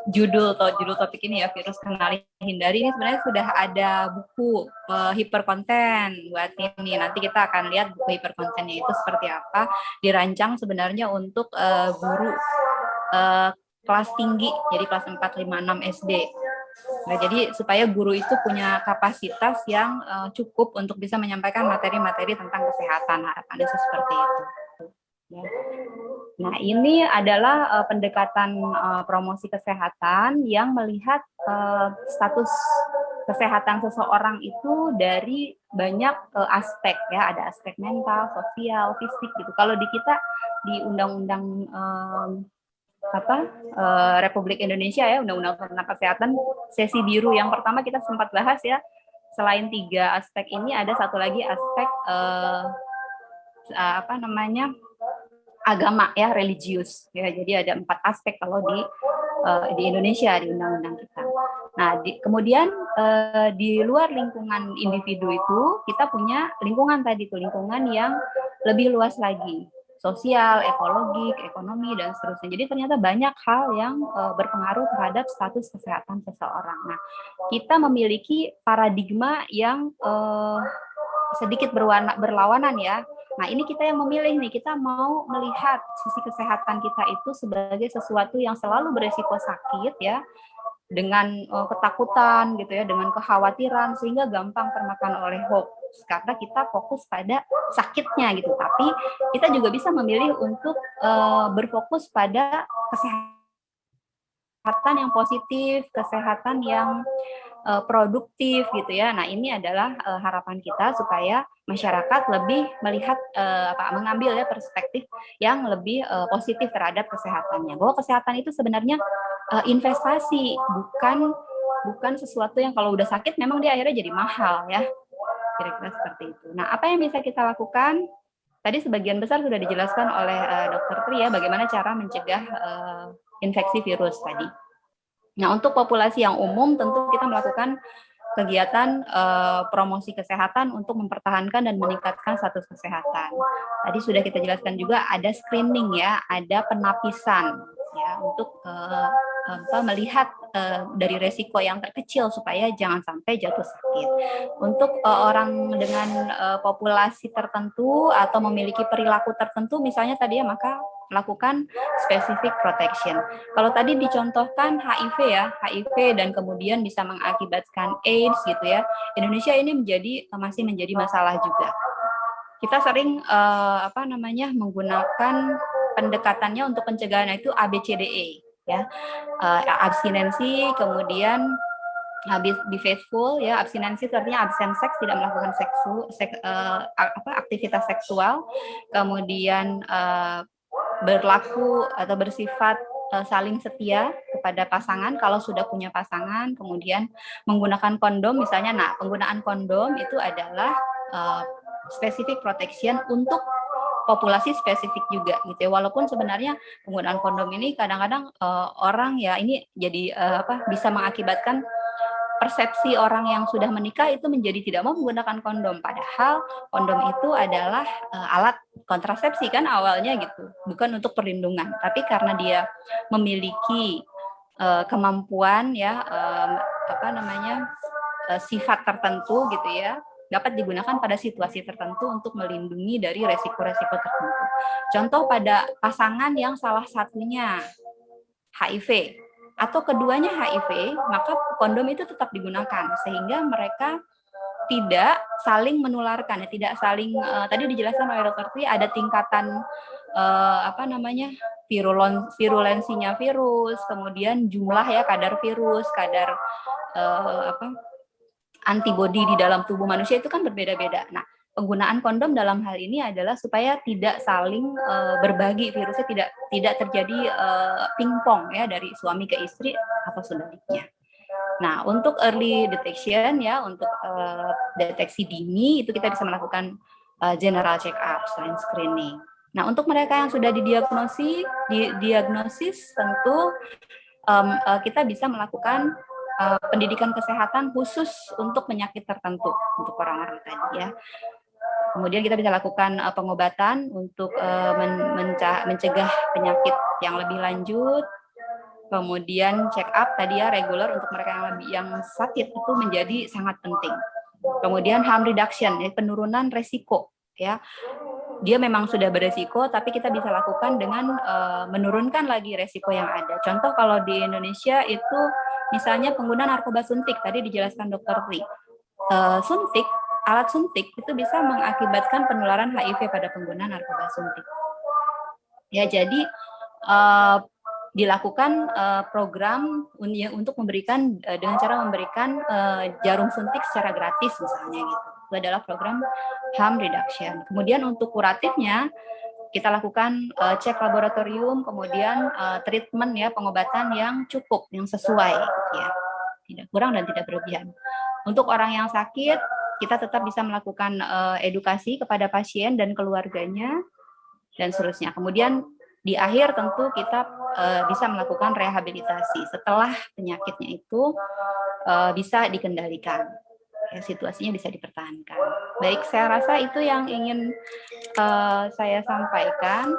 judul topik ini ya, virus kenali hindari, ini sebenarnya sudah ada buku hiperkonten buat ini. Nanti kita akan lihat buku hiperkontennya itu seperti apa. Dirancang sebenarnya untuk guru kelas tinggi, jadi kelas 4, 5, 6 SD. Nah, jadi supaya guru itu punya kapasitas yang cukup untuk bisa menyampaikan materi-materi tentang kesehatan, harapannya seperti itu. Ya. Nah, ini adalah pendekatan promosi kesehatan yang melihat status kesehatan seseorang itu dari banyak aspek ya, ada aspek mental, sosial, fisik gitu. Kalau di kita di Undang-Undang Republik Indonesia ya, Undang-Undang tentang Kesehatan sesi biru yang pertama kita sempat bahas ya. Selain 3 aspek ini ada satu lagi aspek agama ya, religius ya. Jadi ada 4 aspek kalau di Indonesia di undang-undang kita. Nah, kemudian di luar lingkungan individu itu kita punya lingkungan tadi tuh, lingkungan yang lebih luas lagi, sosial, ekologik, ekonomi dan seterusnya. Jadi ternyata banyak hal yang berpengaruh terhadap status kesehatan seseorang. Nah, kita memiliki paradigma yang sedikit berlawanan ya. Nah, ini kita yang memilih nih, kita mau melihat sisi kesehatan kita itu sebagai sesuatu yang selalu beresiko sakit ya, dengan ketakutan gitu ya, dengan kekhawatiran sehingga gampang termakan oleh hoax karena kita fokus pada sakitnya gitu. Tapi kita juga bisa memilih untuk berfokus pada kesehatan yang positif, kesehatan yang produktif gitu ya. Nah, ini adalah harapan kita supaya masyarakat lebih melihat mengambil ya perspektif yang lebih positif terhadap kesehatannya. Bahwa kesehatan itu sebenarnya investasi, bukan sesuatu yang kalau udah sakit memang dia akhirnya jadi mahal ya. Kira-kira seperti itu. Nah, apa yang bisa kita lakukan? Tadi sebagian besar sudah dijelaskan oleh Dr. Tri ya, bagaimana cara mencegah infeksi virus tadi. Nah, untuk populasi yang umum tentu kita melakukan kegiatan promosi kesehatan untuk mempertahankan dan meningkatkan status kesehatan. Tadi sudah kita jelaskan juga ada screening ya, ada penapisan ya untuk melihat dari resiko yang terkecil supaya jangan sampai jatuh sakit. Untuk orang dengan populasi tertentu atau memiliki perilaku tertentu misalnya tadi ya, maka lakukan specific protection. Kalau tadi dicontohkan HIV ya, HIV dan kemudian bisa mengakibatkan AIDS gitu ya. Indonesia ini masih menjadi masalah juga. Kita sering menggunakan pendekatannya untuk pencegahan itu ABCDE ya. Abstinensi, kemudian be faithful ya, abstinensi artinya absen seks, tidak melakukan aktivitas seksual, kemudian berlaku atau bersifat saling setia kepada pasangan kalau sudah punya pasangan, kemudian menggunakan kondom misalnya. Nah, penggunaan kondom itu adalah specific protection untuk populasi spesifik juga gitu ya. Walaupun sebenarnya penggunaan kondom ini kadang-kadang orang ya ini jadi bisa mengakibatkan persepsi orang yang sudah menikah itu menjadi tidak mau menggunakan kondom, padahal kondom itu adalah alat kontrasepsi kan awalnya gitu, bukan untuk perlindungan, tapi karena dia memiliki kemampuan ya sifat tertentu gitu ya, dapat digunakan pada situasi tertentu untuk melindungi dari resiko-resiko tertentu. Contoh pada pasangan yang salah satunya HIV atau keduanya HIV, maka kondom itu tetap digunakan sehingga mereka tidak saling menularkan ya, tidak saling tadi dijelaskan oleh Dr. Tri ada tingkatan virulensinya virus, kemudian jumlah ya kadar virus, kadar antibodi di dalam tubuh manusia itu kan berbeda-beda. Nah, penggunaan kondom dalam hal ini adalah supaya tidak saling berbagi virusnya, tidak terjadi pingpong ya dari suami ke istri atau sebaliknya. Nah, untuk early detection ya, untuk deteksi dini itu kita bisa melakukan general check up selain screening. Nah, untuk mereka yang sudah didiagnosis tentu kita bisa melakukan pendidikan kesehatan khusus untuk penyakit tertentu untuk orang-orang tadi ya. Kemudian kita bisa lakukan pengobatan untuk mencegah penyakit yang lebih lanjut. Kemudian check up tadi ya reguler untuk mereka yang sakit itu menjadi sangat penting. Kemudian harm reduction, ya, penurunan resiko ya. Dia memang sudah beresiko, tapi kita bisa lakukan dengan menurunkan lagi resiko yang ada. Contoh kalau di Indonesia itu misalnya pengguna narkoba suntik, tadi dijelaskan Dr. Pri. Alat suntik itu bisa mengakibatkan penularan HIV pada pengguna narkoba suntik. Ya, jadi dilakukan program untuk memberikan dengan cara memberikan jarum suntik secara gratis misalnya gitu. Itu adalah program harm reduction. Kemudian untuk kuratifnya kita lakukan cek laboratorium, kemudian treatment ya, pengobatan yang cukup, yang sesuai gitu ya. Tidak kurang dan tidak berlebihan. Untuk orang yang sakit, kita tetap bisa melakukan edukasi kepada pasien dan keluarganya dan seterusnya. Kemudian di akhir tentu kita bisa melakukan rehabilitasi setelah penyakitnya itu bisa dikendalikan, ya, situasinya bisa dipertahankan. Baik, saya rasa itu yang ingin saya sampaikan.